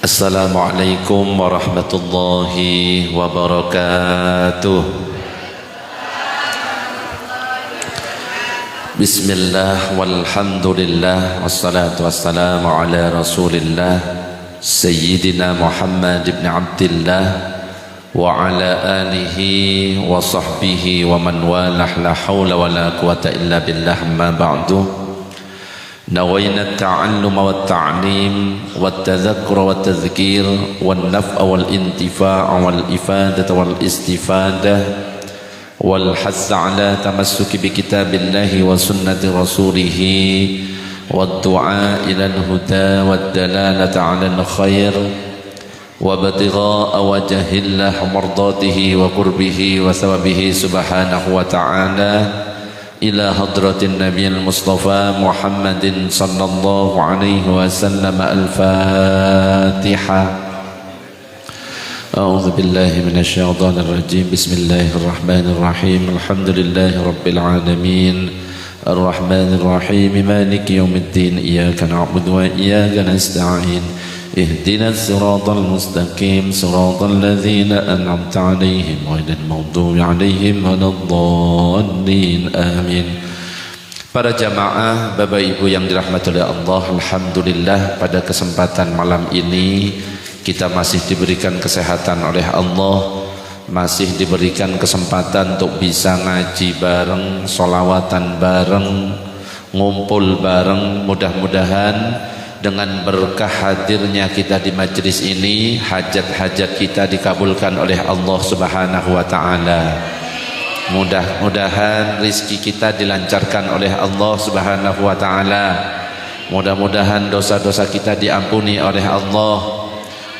Assalamualaikum warahmatullahi wabarakatuh. Bismillah walhamdulillah wassalatu wassalamu ala rasulillah Sayyidina Muhammad ibn Abdillah wa ala alihi wa sahbihi wa man walah, la hawla wa la quwata illa billah, amma ba'du. نوينا التعلم والتعليم والتذكر والتذكير والنفع والانتفاع والإفادة والاستفادة والحث على تمسك بكتاب الله وسنة رسوله والدعاء إلى الهدى والدلالة على الخير وابتغاء وجه الله مرضاته وقربه وثوابه سبحانه وتعالى إلى حضرة النبي المصطفى محمد صلى الله عليه وسلم. الفاتحة. أعوذ بالله من الشيطان الرجيم. بسم الله الرحمن الرحيم. الحمد لله رب العالمين الرحمن الرحيم مالك يوم الدين. إياك نعبد وإياك نستعين. اهدنا الصراط المستقيم صراط الذين أنعمت عليهم غير المغضوب عليهم ولا الضالين. Amin. Para jamaah, Bapak Ibu yang dirahmati oleh Allah, alhamdulillah pada kesempatan malam ini kita masih diberikan kesehatan oleh Allah, masih diberikan kesempatan untuk bisa ngaji bareng, sholawatan bareng, ngumpul bareng. Mudah-mudahan dengan berkah hadirnya kita di majlis ini, hajat-hajat kita dikabulkan oleh Allah Subhanahu wa taala. Mudah-mudahan rizki kita dilancarkan oleh Allah Subhanahu wa taala. Mudah-mudahan dosa-dosa kita diampuni oleh Allah.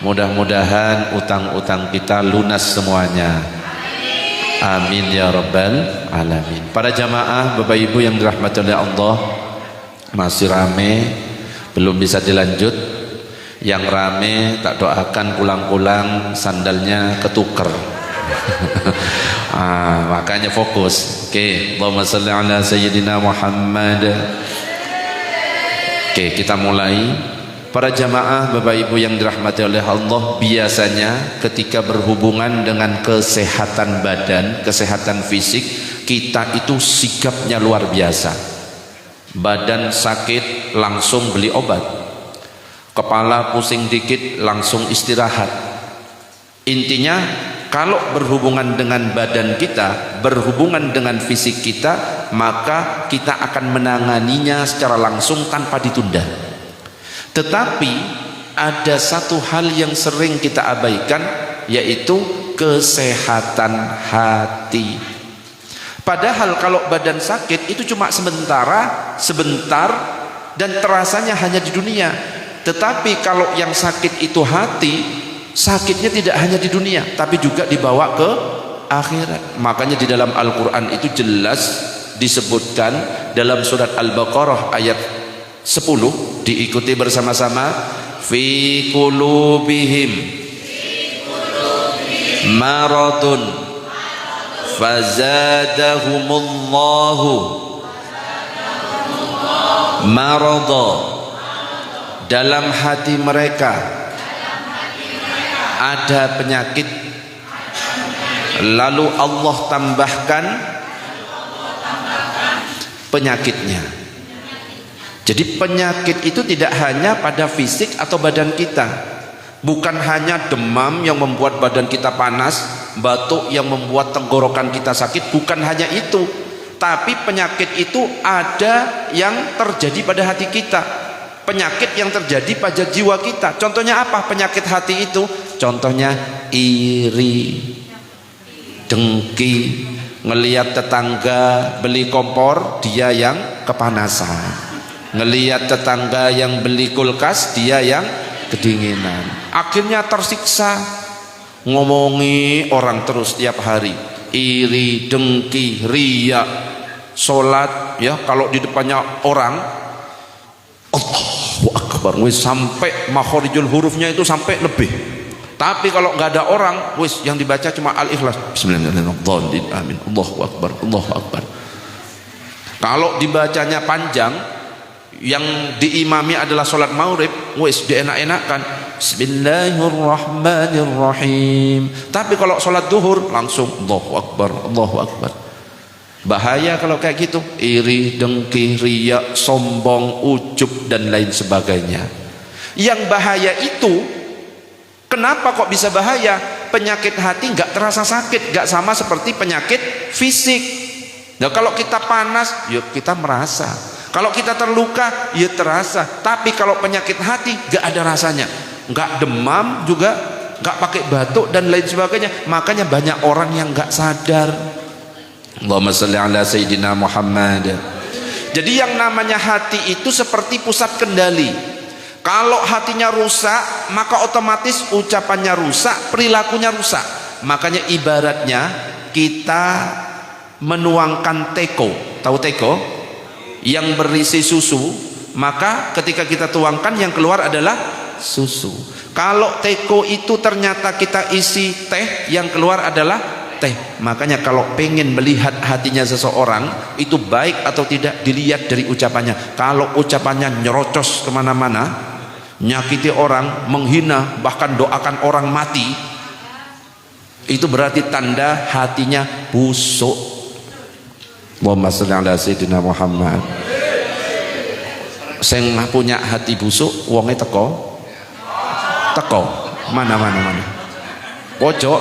Mudah-mudahan utang-utang kita lunas semuanya. Amin ya rabbal alamin. Para jamaah, Bapak Ibu yang dirahmati oleh Allah, masih rame, belum bisa dilanjut. Yang rame tak doakan pulang-pulang sandalnya ketuker. Makanya fokus. Oke, Allahumma shalli ala sayyidina Muhammad. Oke, kita mulai. Para jamaah, Bapak Ibu yang dirahmati oleh Allah, biasanya ketika berhubungan dengan kesehatan badan, kesehatan fisik, kita itu sikapnya luar biasa. Badan sakit langsung beli obat, kepala pusing dikit langsung istirahat. Intinya kalau berhubungan dengan badan kita, berhubungan dengan fisik kita, maka kita akan menanganinya secara langsung tanpa ditunda. Tetapi ada satu hal yang sering kita abaikan, yaitu kesehatan hati. Padahal kalau badan sakit itu cuma sebentar dan terasanya hanya di dunia. Tetapi kalau yang sakit itu hati, sakitnya tidak hanya di dunia tapi juga dibawa ke akhirat. Makanya di dalam Al-Quran itu jelas disebutkan dalam surat Al-Baqarah ayat 10, diikuti bersama-sama. Fi qulubihim maradun fazadahumullahu marada. Dalam hati mereka ada penyakit, lalu Allah tambahkan penyakitnya. Jadi penyakit itu tidak hanya pada fisik atau badan kita. Bukan hanya demam yang membuat badan kita panas, batuk yang membuat tenggorokan kita sakit, bukan hanya itu. Tapi penyakit itu ada yang terjadi pada hati kita, penyakit yang terjadi pada jiwa kita. Contohnya apa penyakit hati itu? Contohnya iri, dengki, ngelihat tetangga beli kompor, dia yang kepanasan. Ngelihat tetangga yang beli kulkas, dia yang kedinginan. Akhirnya tersiksa, ngomongi orang terus tiap hari, iri, dengki, riya. Sholat ya, kalau di depannya orang Allahu Akbar, sampai makhorijul hurufnya itu sampai lebih. Tapi kalau nggak ada orang, yang dibaca cuma Al-Ikhlas, Bismillahirrahmanirrahim, amin, Allahu Akbar, Allahu Akbar. Kalau dibacanya panjang, yang diimami adalah sholat maghrib, dienak-enakan, Bismillahirrahmanirrahim. Tapi kalau sholat duhur langsung Allahu Akbar, Allahu Akbar. Bahaya kalau kayak gitu, iri, dengki, riya, sombong, ujub dan lain sebagainya. Yang bahaya itu, kenapa kok bisa bahaya? Penyakit hati nggak terasa sakit, nggak sama seperti penyakit fisik. Nah, kalau kita panas, ya kita merasa. Kalau kita terluka, ya terasa. Tapi kalau penyakit hati, nggak ada rasanya. Nggak demam juga, nggak pakai batuk dan lain sebagainya. Makanya banyak orang yang nggak sadar. Allahumma sholli ala Sayyidina Muhammad. Jadi yang namanya hati itu seperti pusat kendali. Kalau hatinya rusak, maka otomatis ucapannya rusak, perilakunya rusak. Makanya ibaratnya kita menuangkan teko. Tahu teko? Yang berisi susu, maka ketika kita tuangkan yang keluar adalah susu. Kalau teko itu ternyata kita isi teh, yang keluar adalah teh. Makanya kalau pengen melihat hatinya seseorang itu baik atau tidak, dilihat dari ucapannya. Kalau ucapannya nyerocos kemana-mana, nyakiti orang, menghina, bahkan doakan orang mati, itu berarti tanda hatinya busuk. Allahumma sholli ala Sayyidina Muhammad. Sing punya hati busuk wonge teko mana pojok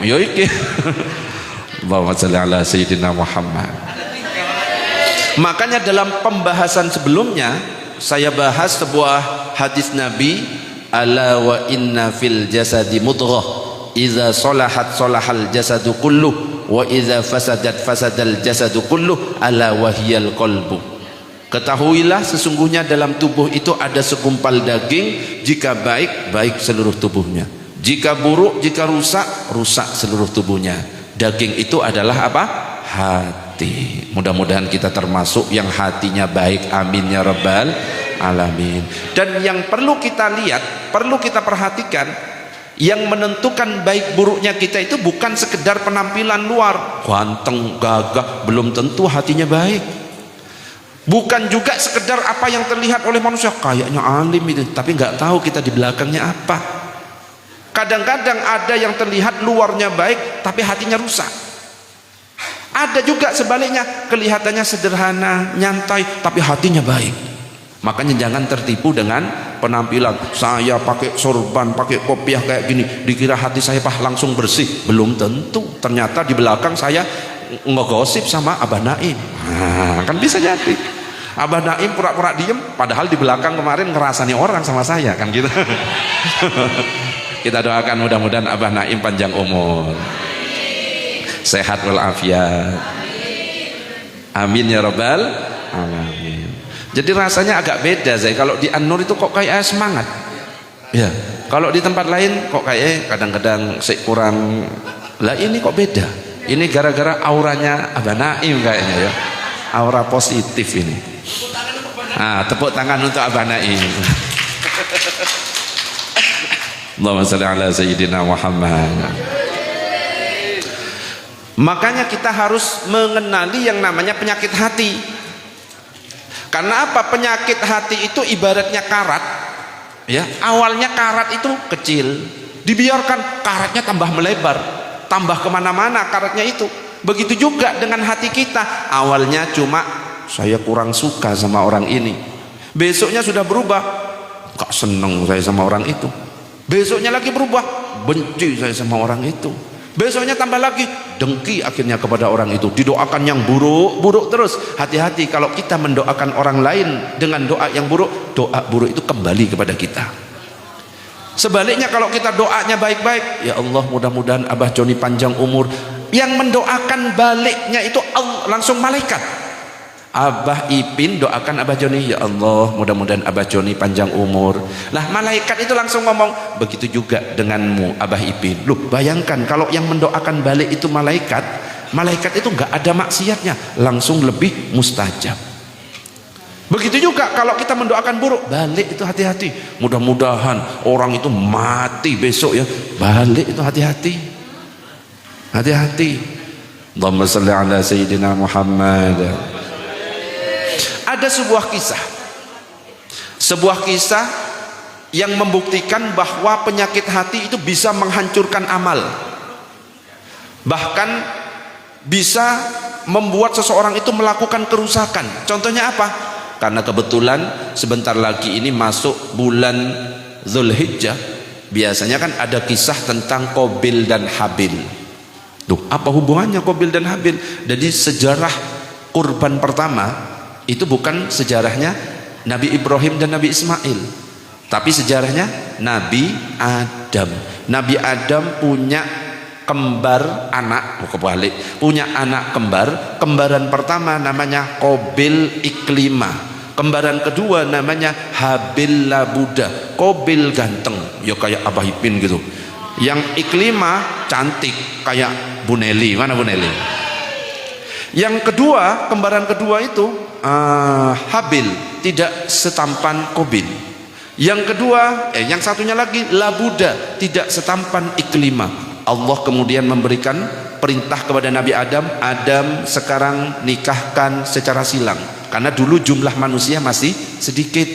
yo iki. Allahumma sholli ala Sayyidina Muhammad. Makanya dalam pembahasan sebelumnya saya bahas sebuah hadis Nabi, ala wa inna fil jasadi mudghah idza salahat salahal jasadu kulluh wa idza fasadat fasadal jasadu kulluh ala wahiyal qalbu. Ketahuilah sesungguhnya dalam tubuh itu ada segumpal daging, jika baik, baik seluruh tubuhnya. Jika buruk, jika rusak, rusak seluruh tubuhnya. Daging itu adalah apa? Hati. Mudah-mudahan kita termasuk yang hatinya baik. Amin ya rabbal alamin. Dan yang perlu kita lihat, perlu kita perhatikan, yang menentukan baik buruknya kita itu bukan sekedar penampilan luar, ganteng, gagah, belum tentu hatinya baik. Bukan juga sekedar apa yang terlihat oleh manusia, kayaknya alim itu, tapi nggak tahu kita di belakangnya apa. Kadang-kadang ada yang terlihat luarnya baik tapi hatinya rusak. Ada juga sebaliknya, kelihatannya sederhana, nyantai tapi hatinya baik. Makanya jangan tertipu dengan penampilan. Saya pakai sorban, pakai kopiah kayak gini, dikira hati saya langsung bersih. Belum tentu. Ternyata di belakang saya ngegosip sama Abah Naim. Nah, kan bisa jadi Abah Naim pura-pura diem, padahal di belakang kemarin ngerasani orang sama saya, kan gitu. Kita doakan mudah-mudahan Abah Naim panjang umur, sehat walafiat. Amin ya rabbal alamin. Jadi rasanya agak beda saya. Kalau di An-Nur itu kok kayak semangat. Ya, kalau di tempat lain kok kayak kadang-kadang kurang. Lah ini kok beda. Ini gara-gara auranya Abah Naim kayaknya ya. Aura positif ini. Ah, tepuk tangan untuk Abah Naim. Allahumma sholli ala Sayyidina Muhammad. Makanya kita harus mengenali yang namanya penyakit hati. Karena apa? Penyakit hati itu ibaratnya karat. Ya, awalnya karat itu kecil, dibiarkan karatnya tambah melebar, tambah kemana-mana karatnya itu. Begitu juga dengan hati kita. Awalnya cuma saya kurang suka sama orang ini, besoknya sudah berubah, gak seneng saya sama orang itu. Besoknya lagi berubah, benci saya sama orang itu. Besoknya tambah lagi dengki akhirnya kepada orang itu. Didoakan yang buruk-buruk terus. Hati-hati kalau kita mendoakan orang lain dengan doa yang buruk, doa buruk itu kembali kepada kita. Sebaliknya kalau kita doanya baik-baik, ya Allah mudah-mudahan Abah Joni panjang umur, yang mendoakan baliknya itu Allah, langsung malaikat. Abah Ipin doakan Abah Joni, ya Allah mudah-mudahan Abah Joni panjang umur. Lah malaikat itu langsung ngomong, begitu juga denganmu Abah Ipin. Loh bayangkan kalau yang mendoakan balik itu malaikat, malaikat itu nggak ada maksiatnya, langsung lebih mustajab. Begitu juga kalau kita mendoakan buruk, balik itu hati-hati. Mudah-mudahan orang itu mati besok ya, balik itu hati-hati. Hati-hati. Allahumma sholli ala Sayyidina Muhammad. Ada sebuah kisah yang membuktikan bahwa penyakit hati itu bisa menghancurkan amal, bahkan bisa membuat seseorang itu melakukan kerusakan. Contohnya apa? Karena kebetulan sebentar lagi ini masuk bulan Zulhijjah, biasanya kan ada kisah tentang Qabil dan Habil. Tuh, apa hubungannya Qabil dan Habil? Jadi sejarah kurban pertama itu bukan sejarahnya Nabi Ibrahim dan Nabi Ismail, tapi sejarahnya Nabi Adam. Nabi Adam punya kembar anak, kebalik, punya anak kembar. Kembaran pertama namanya Qabil Iklimah, kembaran kedua namanya Habil Labuda. Qabil ganteng, ya kayak Abah Ipin gitu. Yang Iklimah cantik kayak Bu Neli. Mana Bu Neli? Yang kedua, kembaran kedua itu Habil, tidak setampan Qabil. Yang kedua, yang satunya lagi Labuda, tidak setampan Iklimah. Allah kemudian memberikan perintah kepada Nabi Adam, Adam sekarang nikahkan secara silang, karena dulu jumlah manusia masih sedikit,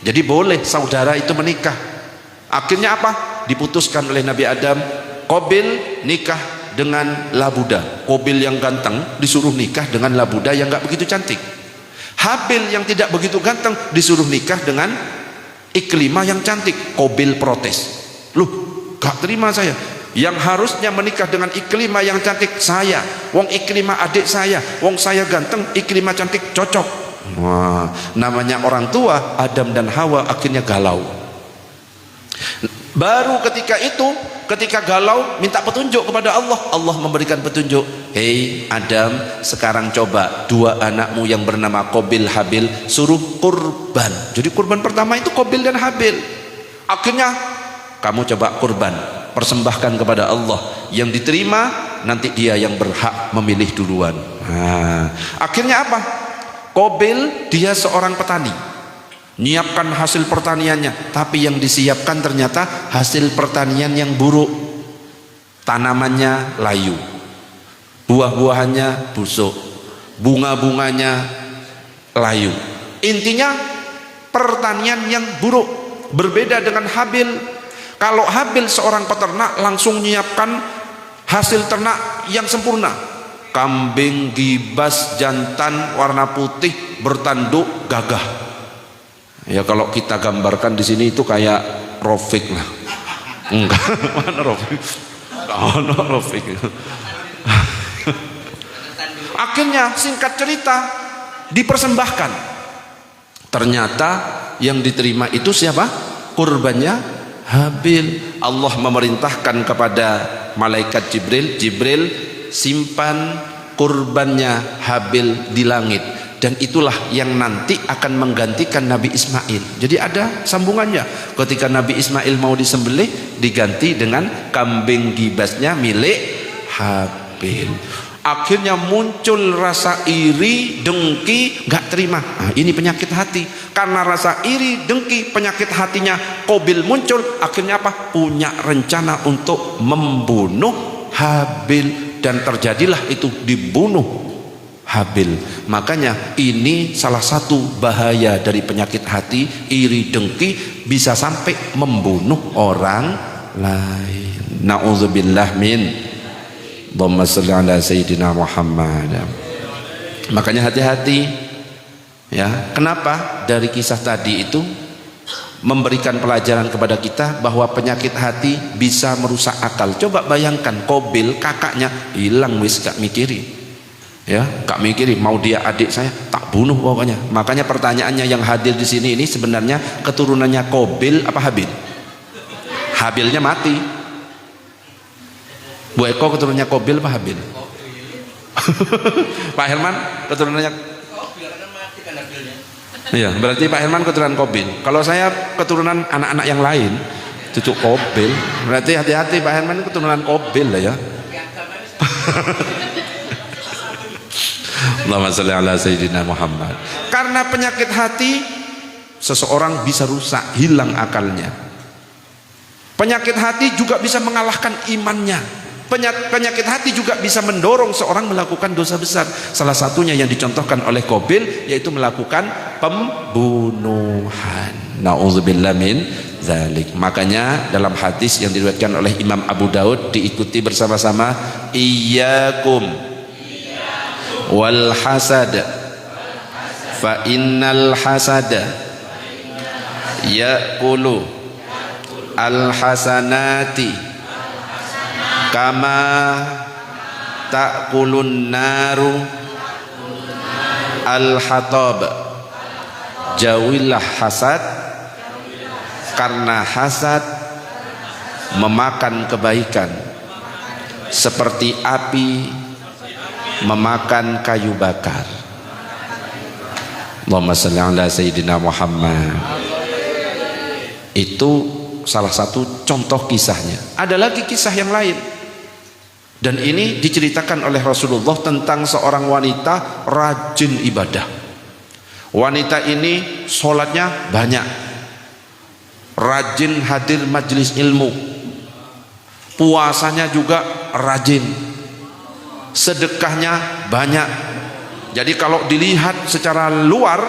jadi boleh saudara itu menikah. Akhirnya apa? Diputuskan oleh Nabi Adam, Qabil nikah dengan Labuda. Qabil yang ganteng disuruh nikah dengan Labuda yang gak begitu cantik. Habil yang tidak begitu ganteng disuruh nikah dengan Iklimah yang cantik. Qabil protes, loh gak terima saya, yang harusnya menikah dengan Iklimah yang cantik saya, wong Iklimah adik saya, wong saya ganteng, Iklimah cantik, cocok. Wah, namanya orang tua, Adam dan Hawa akhirnya galau. Baru ketika itu, ketika galau minta petunjuk kepada Allah, Allah memberikan petunjuk. Hei Adam, sekarang coba dua anakmu yang bernama Qabil Habil suruh kurban. Jadi kurban pertama itu Qabil dan Habil. Akhirnya kamu coba kurban, persembahkan kepada Allah, yang diterima nanti dia yang berhak memilih duluan. Nah, akhirnya apa? Qabil dia seorang petani, nyiapkan hasil pertaniannya, tapi yang disiapkan ternyata hasil pertanian yang buruk. Tanamannya layu, buah-buahannya busuk, bunga-bunganya layu. Intinya pertanian yang buruk. Berbeda dengan Habil. Kalau Habil seorang peternak langsung menyiapkan hasil ternak yang sempurna. Kambing gibas jantan warna putih bertanduk gagah. Ya kalau kita gambarkan di sini itu kayak Rofik lah. Enggak, mana Rofik? Mana Rofik? Akhirnya singkat cerita dipersembahkan. Ternyata yang diterima itu siapa? Kurbannya Habil. Allah memerintahkan kepada malaikat Jibril, Jibril simpan kurbannya Habil di langit, dan itulah yang nanti akan menggantikan Nabi Ismail. Jadi ada sambungannya. Ketika Nabi Ismail mau disembelih, diganti dengan kambing gibasnya milik Habil. Akhirnya muncul rasa iri, dengki, gak terima. Nah, ini penyakit hati. Karena rasa iri, dengki, penyakit hatinya Qabil muncul. Akhirnya apa? Punya rencana untuk membunuh Habil, dan terjadilah itu, dibunuh Habil. Makanya ini salah satu bahaya dari penyakit hati, iri, dengki, bisa sampai membunuh orang lain. Na'udzubillah min. Allahumma sholli ala sayyidina Muhammad. Makanya hati-hati ya. Kenapa? Dari kisah tadi itu memberikan pelajaran kepada kita bahwa penyakit hati bisa merusak akal. Coba bayangkan Qabil kakaknya hilang wis gak mikiri. Ya, gak mikiri, mau dia adik saya tak bunuh pokoknya. Makanya pertanyaannya yang hadir di sini ini sebenarnya keturunannya Qabil apa Habil? Habilnya mati. Bu Eko keturunannya Qabil apa Habil? Pak Herman keturunannya iya, berarti Pak Herman keturunan Qabil. Kalau saya keturunan anak-anak yang lain, cucu Qabil. Berarti hati-hati, Pak Herman keturunan Qabil lah ya. Allahumma sholli ala sayyidina Muhammad. Karena penyakit hati seseorang bisa rusak, hilang akalnya. Penyakit hati juga bisa mengalahkan imannya. Penyakit hati juga bisa mendorong seorang melakukan dosa besar. Salah satunya yang dicontohkan oleh Qabil yaitu melakukan pembunuhan. Nauzubillah min dzalik. Makanya dalam hadis yang diriwayatkan oleh Imam Abu Daud, diikuti bersama-sama, iyyakum wal hasad fa innal hasada ya'kulu al hasanati kama ta'kulun naru al hatab. Jauhilah hasad, karena hasad memakan kebaikan seperti api memakan kayu bakar. Allahumma shalli ala sayyidina Muhammad. Itu salah satu contoh kisahnya. Ada lagi kisah yang lain, dan ini diceritakan oleh Rasulullah tentang seorang wanita rajin ibadah. Wanita ini sholatnya banyak, rajin hadir majelis ilmu, puasanya juga rajin, sedekahnya banyak. Jadi kalau dilihat secara luar,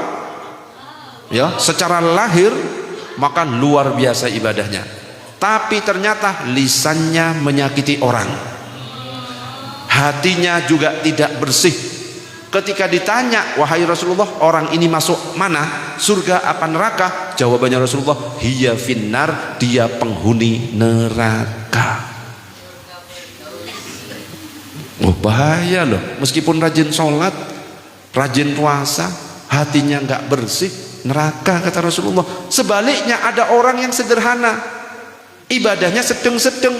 ya, secara lahir, maka luar biasa ibadahnya. Tapi ternyata lisannya menyakiti orang, hatinya juga tidak bersih. Ketika ditanya, wahai Rasulullah, orang ini masuk mana? Surga apa neraka? Jawabannya Rasulullah, hiya finnar, dia penghuni neraka. Oh, bahaya loh. Meskipun rajin sholat, rajin puasa, hatinya nggak bersih, neraka kata Rasulullah. Sebaliknya ada orang yang sederhana, ibadahnya sedang-sedang,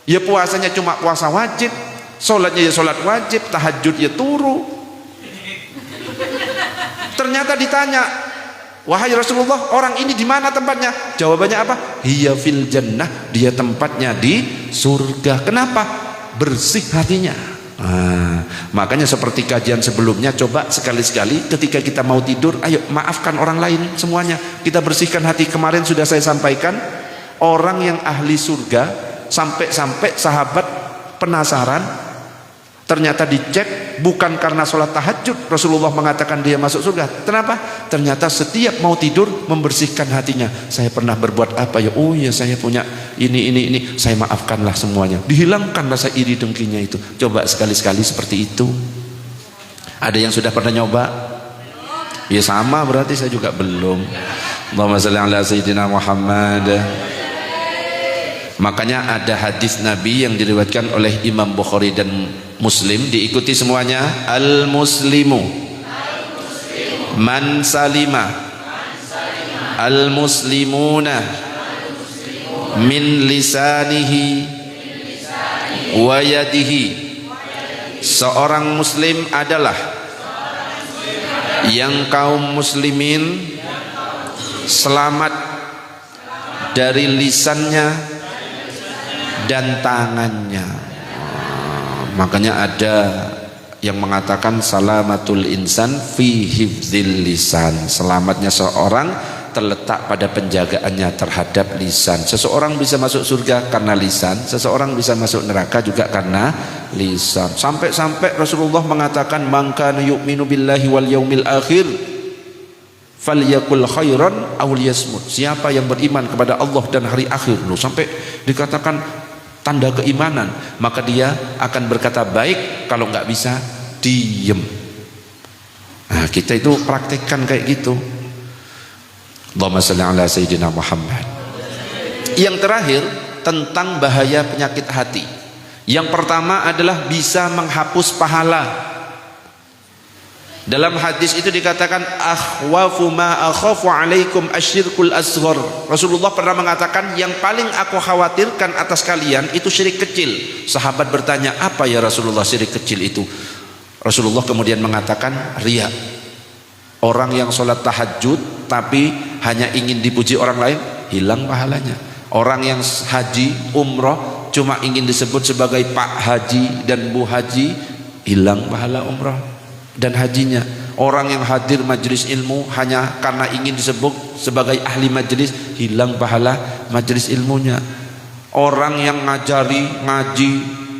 ya puasanya cuma puasa wajib, sholatnya ya sholat wajib, tahajud ya turu. Ternyata ditanya, wahai Rasulullah, orang ini di mana tempatnya? Jawabannya apa? Hiya fil jannah, dia tempatnya di surga. Kenapa? Bersih hatinya. Makanya seperti kajian sebelumnya, coba sekali-sekali ketika kita mau tidur, ayo maafkan orang lain semuanya, kita bersihkan hati. Kemarin sudah saya sampaikan, orang yang ahli surga, sampai-sampai sahabat penasaran. Ternyata dicek, bukan karena sholat tahajud Rasulullah mengatakan dia masuk surga. Kenapa? Ternyata setiap mau tidur membersihkan hatinya. Saya pernah berbuat apa ya? Oh ya, saya punya ini. Saya maafkanlah semuanya. Dihilangkan rasa iri dengkinya itu. Coba sekali-sekali seperti itu. Ada yang sudah pernah nyoba? Ya sama, berarti saya juga belum. Allahumma shalli ala sayyidina Muhammad. Makanya ada hadis Nabi yang diriwayatkan oleh Imam Bukhari dan Muslim, diikuti semuanya. Al muslimu man salima al muslimuna min lisanihi wa yadihi. Seorang muslim adalah yang kaum muslimin selamat dari lisannya dan tangannya. Makanya ada yang mengatakan salamatul insan fi hifdzil lisan. Selamatnya seorang terletak pada penjagaannya terhadap lisan. Seseorang bisa masuk surga karena lisan, seseorang bisa masuk neraka juga karena lisan. Sampai-sampai Rasulullah mengatakan, man kana yu'minu billahi wal yaumil akhir falyakul khairan aw liyasmut. Siapa yang beriman kepada Allah dan hari akhir, loh, sampai dikatakan tanda keimanan, maka dia akan berkata baik, kalau nggak bisa diem. Nah, kita itu praktekkan kayak gitu. Allahumma shalli ala sayyidina Muhammad. Yang terakhir tentang bahaya penyakit hati. Yang pertama adalah bisa menghapus pahala. Dalam hadis itu dikatakan, akhwafu ma akhafu alaikum asyirkul asghar. Rasulullah pernah mengatakan, yang paling aku khawatirkan atas kalian itu syirik kecil. Sahabat bertanya, apa ya Rasulullah syirik kecil itu? Rasulullah kemudian mengatakan, riya. Orang yang sholat tahajud tapi hanya ingin dipuji orang lain, hilang pahalanya. Orang yang haji, umroh, cuma ingin disebut sebagai Pak Haji dan Bu Haji, hilang pahala umroh dan hajinya. Orang yang hadir majelis ilmu hanya karena ingin disebut sebagai ahli majelis, hilang pahala majelis ilmunya. Orang yang ngajari, ngaji,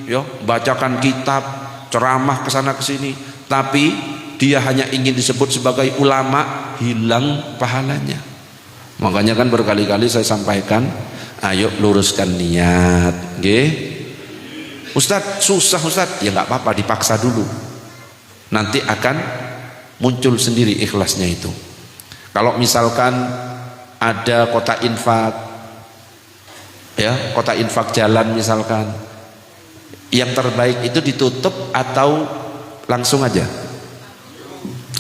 ya, bacakan kitab, ceramah kesana kesini, tapi dia hanya ingin disebut sebagai ulama, hilang pahalanya. Makanya kan berkali-kali saya sampaikan, ayo luruskan niat, nggih. Ustadz susah Ustadz, ya nggak apa-apa, dipaksa dulu. Nanti akan muncul sendiri ikhlasnya itu. Kalau misalkan ada kota infak, ya kota infak jalan misalkan, yang terbaik itu ditutup atau langsung aja,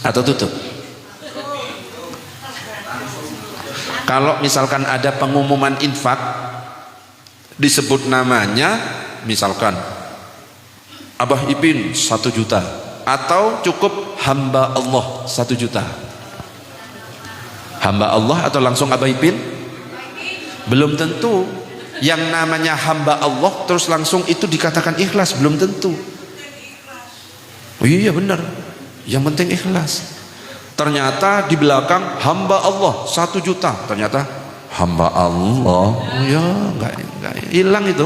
atau tutup. Kalau misalkan ada pengumuman infak disebut namanya, misalkan Abah Ipin 1 juta, atau cukup hamba Allah 1 juta. Hamba Allah atau langsung Abah Ipin? Belum tentu. Yang namanya hamba Allah terus langsung itu dikatakan ikhlas, belum tentu. Oh iya benar, yang penting ikhlas. Ternyata di belakang hamba Allah 1 juta, ternyata hamba Allah, oh ya enggak hilang itu.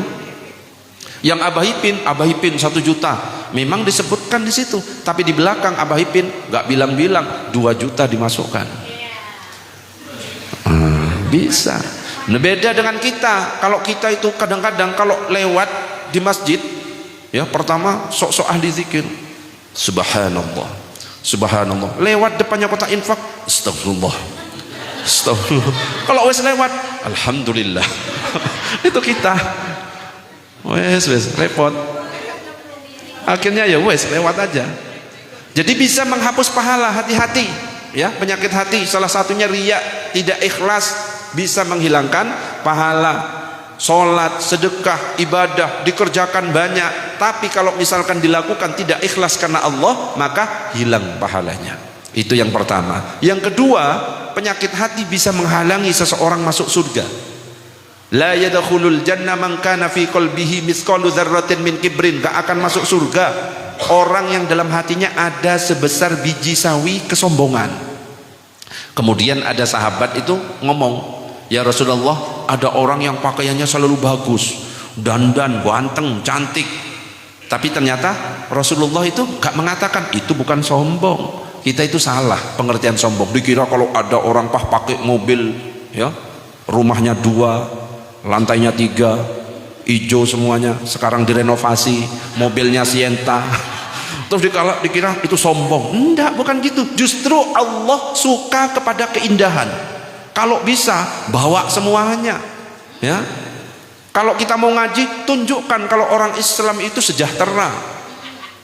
Yang Abah Ipin 1 juta, memang disebutkan di situ, tapi di belakang Abah Ipin enggak bilang-bilang 2 juta dimasukkan. Bisa. Nah, beda dengan kita. Kalau kita itu kadang-kadang kalau lewat di masjid, ya pertama sok-sok ahli zikir, subhanallah, subhanallah. Lewat depannya kota infak, astagfirullah, astagfirullah. Kalau wes lewat, alhamdulillah. Itu kita. Wes repot. Akhirnya ya wes lewat aja. Jadi bisa menghapus pahala, hati-hati. Ya, penyakit hati salah satunya riya, tidak ikhlas, bisa menghilangkan pahala. Sholat, sedekah, ibadah dikerjakan banyak, tapi kalau misalkan dilakukan tidak ikhlas karena Allah, maka hilang pahalanya. Itu yang pertama. Yang kedua, penyakit hati bisa menghalangi seseorang masuk surga. La yadkhulul jannah man kana fi qalbihi mithqalu dzarratin min kibrin. Gak akan masuk surga orang yang dalam hatinya ada sebesar biji sawi kesombongan. Kemudian ada sahabat itu ngomong, ya Rasulullah, ada orang yang pakaiannya selalu bagus, dandan, ganteng, cantik, tapi ternyata Rasulullah itu gak mengatakan itu bukan sombong. Kita itu salah pengertian sombong. Dikira kalau ada orang pakai mobil, ya rumahnya 2, lantainya 3, hijau semuanya, sekarang direnovasi, mobilnya Sienta, terus dikira itu sombong. Enggak, bukan gitu. Justru Allah suka kepada keindahan. Kalau bisa bawa semuanya, ya. Kalau kita mau ngaji, tunjukkan kalau orang Islam itu sejahtera.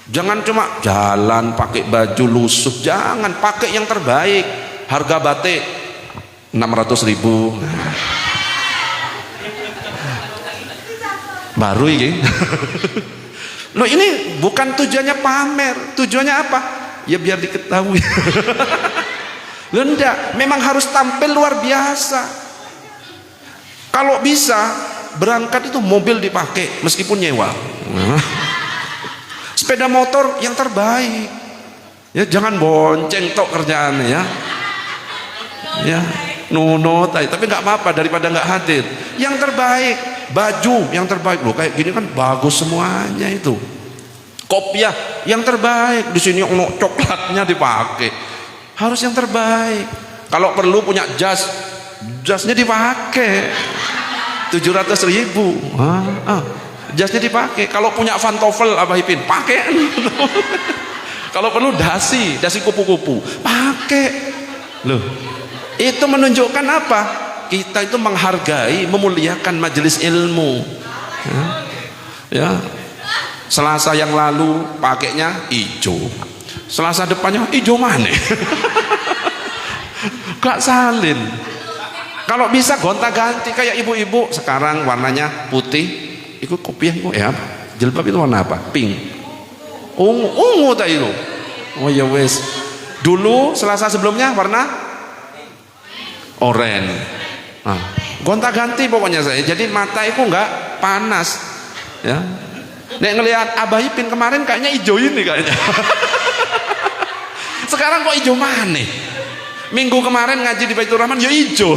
Jangan cuma jalan pakai baju lusuh, jangan, pakai yang terbaik. Harga batik 600.000 baru ini. Loh, ini bukan tujuannya pamer, tujuannya apa? Ya biar diketahui. Loh enggak, memang harus tampil luar biasa. Kalau bisa berangkat itu mobil dipakai meskipun nyewa. Sepeda motor yang terbaik. Ya jangan bonceng tok kerjaannya ya. Ya, nunut tapi nggak apa-apa daripada nggak hadir. Yang terbaik, baju yang terbaik. Loh kayak gini kan bagus semuanya itu. Kopiah yang terbaik, di sini ono coklatnya dipakai. Harus yang terbaik. Kalau perlu punya jasnya dipakai 700.000. Jasnya dipakai. Kalau punya pantofel Abah Ipin, pakai. Kalau perlu dasi kupu-kupu, pakai. Loh, itu menunjukkan apa? Kita itu menghargai, memuliakan majelis ilmu. Ya. Selasa yang lalu pakainya hijau, Selasa depannya hijau mana? Gak salin. Kalau bisa gonta-ganti kayak ibu-ibu, sekarang warnanya putih, ikut kopiah itu ya. Jilbab itu warna apa? Pink, ungu tak itu. Oh ya wes. Dulu Selasa sebelumnya warna oranye. Gonta-ganti pokoknya saya. Jadi mata itu enggak panas. Ya. Nek ngelihat Abah Ipin kemarin kayaknya hijau ini kayaknya. Sekarang kok hijau mana? Minggu kemarin ngaji di Baitur Rahman ya hijau.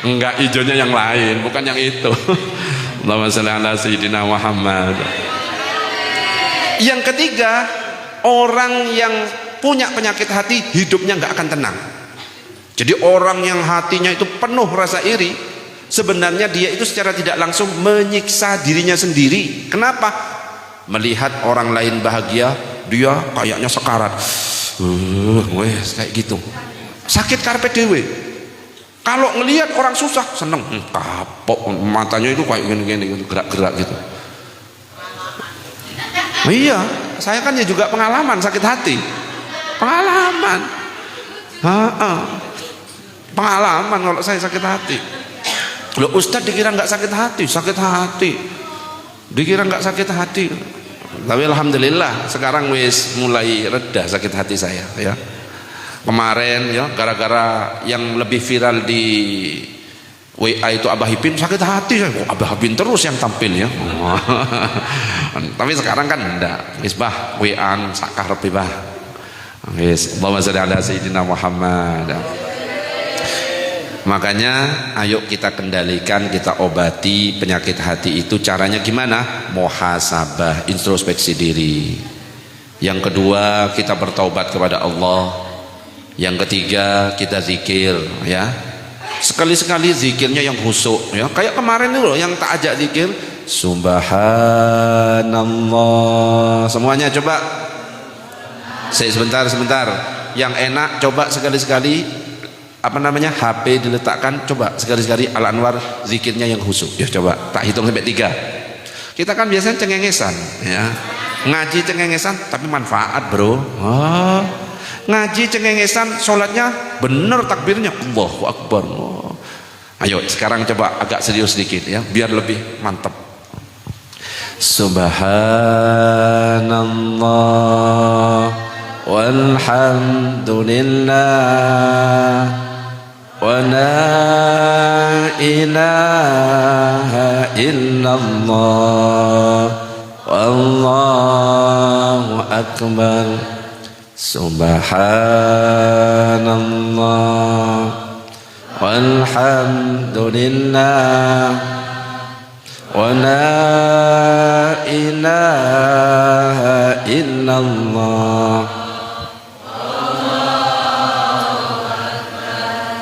Enggak, hijaunya yang lain, bukan yang itu. Allahumma shalli ala sayyidina Muhammad. Yang ketiga, orang yang punya penyakit hati, hidupnya nggak akan tenang. Jadi orang yang hatinya itu penuh rasa iri, sebenarnya dia itu secara tidak langsung menyiksa dirinya sendiri. Kenapa? Melihat orang lain bahagia, dia kayaknya sekarat. Wes kayak gitu. Sakit karpet dewe. Kalau ngelihat orang susah, seneng, kapok, matanya itu kayak gini-gini, gerak-gerak gitu. Iya, saya kan ya juga pengalaman sakit hati. Pengalaman. Pengalaman kalau saya sakit hati. Loh, Ustadz dikira nggak sakit hati, sakit hati. Dikira nggak sakit hati. Tapi alhamdulillah sekarang wis mulai reda sakit hati saya ya. Kemarin ya gara-gara yang lebih viral di WA itu Abah Ipin, sakit hati saya. Oh, Abah Ipin terus yang tampil ya. Tapi sekarang kan enggak. Wis bah WA sakarepe bah. Wis Allahumma shalli ala sayyidina Muhammad. Makanya ayo kita kendalikan, kita obati penyakit hati itu. Caranya gimana? Muhasabah, introspeksi diri. Yang kedua, kita bertaubat kepada Allah. Yang ketiga, kita zikir ya. Sekali-sekali zikirnya yang khusyuk ya. Kayak kemarin itu loh yang tak ajak zikir Subhanallah. Semuanya coba. Sebentar. Yang enak coba sekali-sekali apa namanya HP diletakkan, coba sekali-sekali Al Anwar zikirnya yang khusyuk ya, coba tak hitung sampai 3. Kita kan biasanya cengengesan ya, ngaji cengengesan tapi manfaat bro. Ngaji cengengesan sholatnya bener takbirnya Allahu Akbar. Ayo sekarang coba agak serius sedikit ya biar lebih mantap. Subhanallah walhamdulillah wa la ilaha illallah wallahu akbar. Subhanallah walhamdulillah wa la ilaha illallah.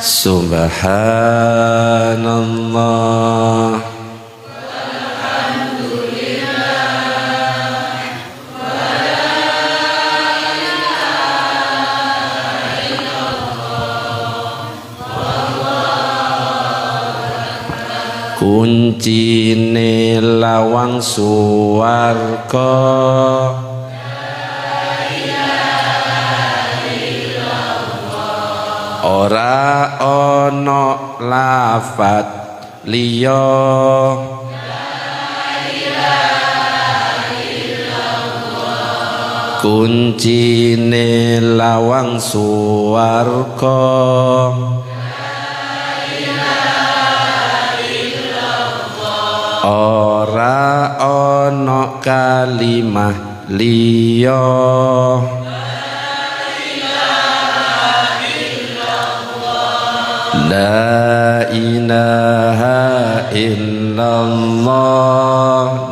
Subhanallah kuncine lawang suwarga ora ana lafat liya kuncine lawang suwarga ora ana kalimah liya la ilaha illallah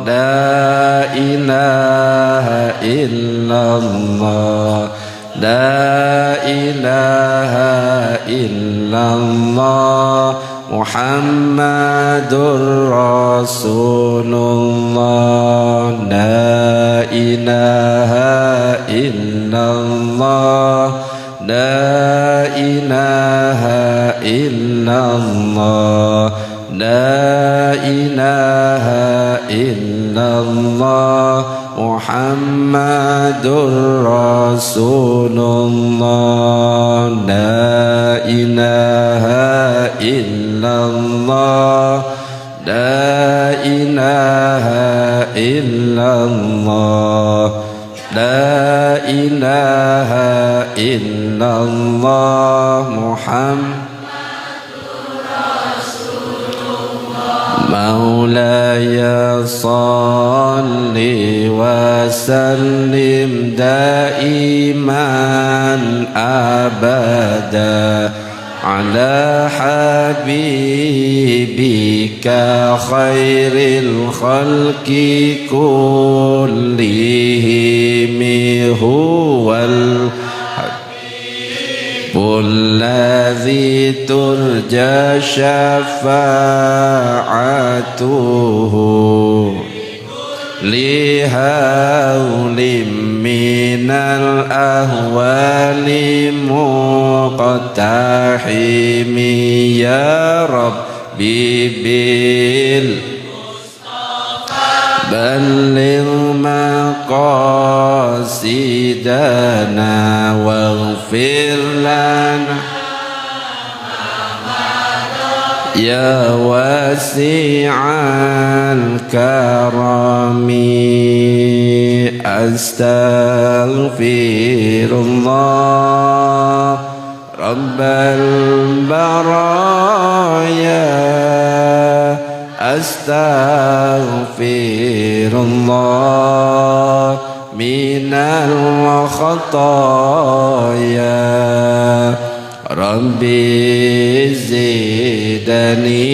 la ilaha illallah la ilaha illallah Muhammadur Rasulullah la ilaha illallah la ilaha illallah la ilaha illallah Muhammadur Rasulullah la ilaha illallah la ilaha illallah la ilaha illallah Muhammad Maulaya salli wa sallim daiman abada ala habibika khairil khalqi kullihim huwal الذي ترجى شفاعته لهول من الأهوال مقتحم يا ربي بلغ مقاصدنا واغفر لنا يا واسع الكرم أستغفر الله رب البرايا أستغفر الله من الخطايا ربي زدني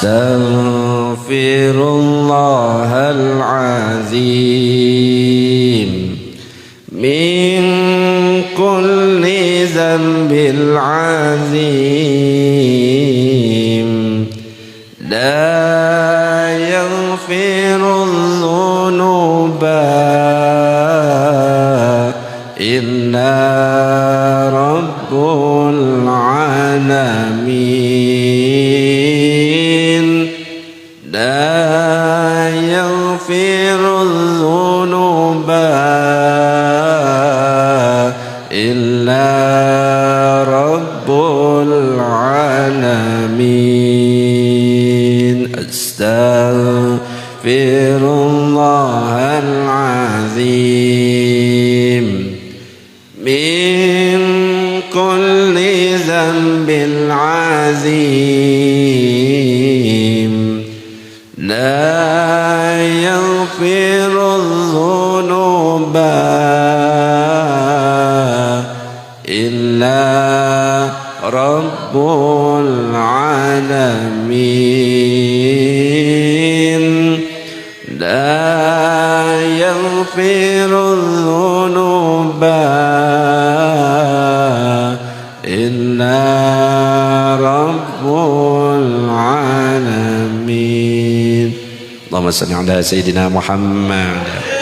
أستغفر الله العظيم من كل ذنب العظيم لا يغفر الذنوب إلا رب العالمين لا يغفر الذنوب إلا رب العالمين أستغفر الله العظيم من كل ذنب العظيم لا يغفر الذنوب إلا رب العالمين لا يغفر الذنوب إلا رب العالمين اللهم صل على سيدنا محمد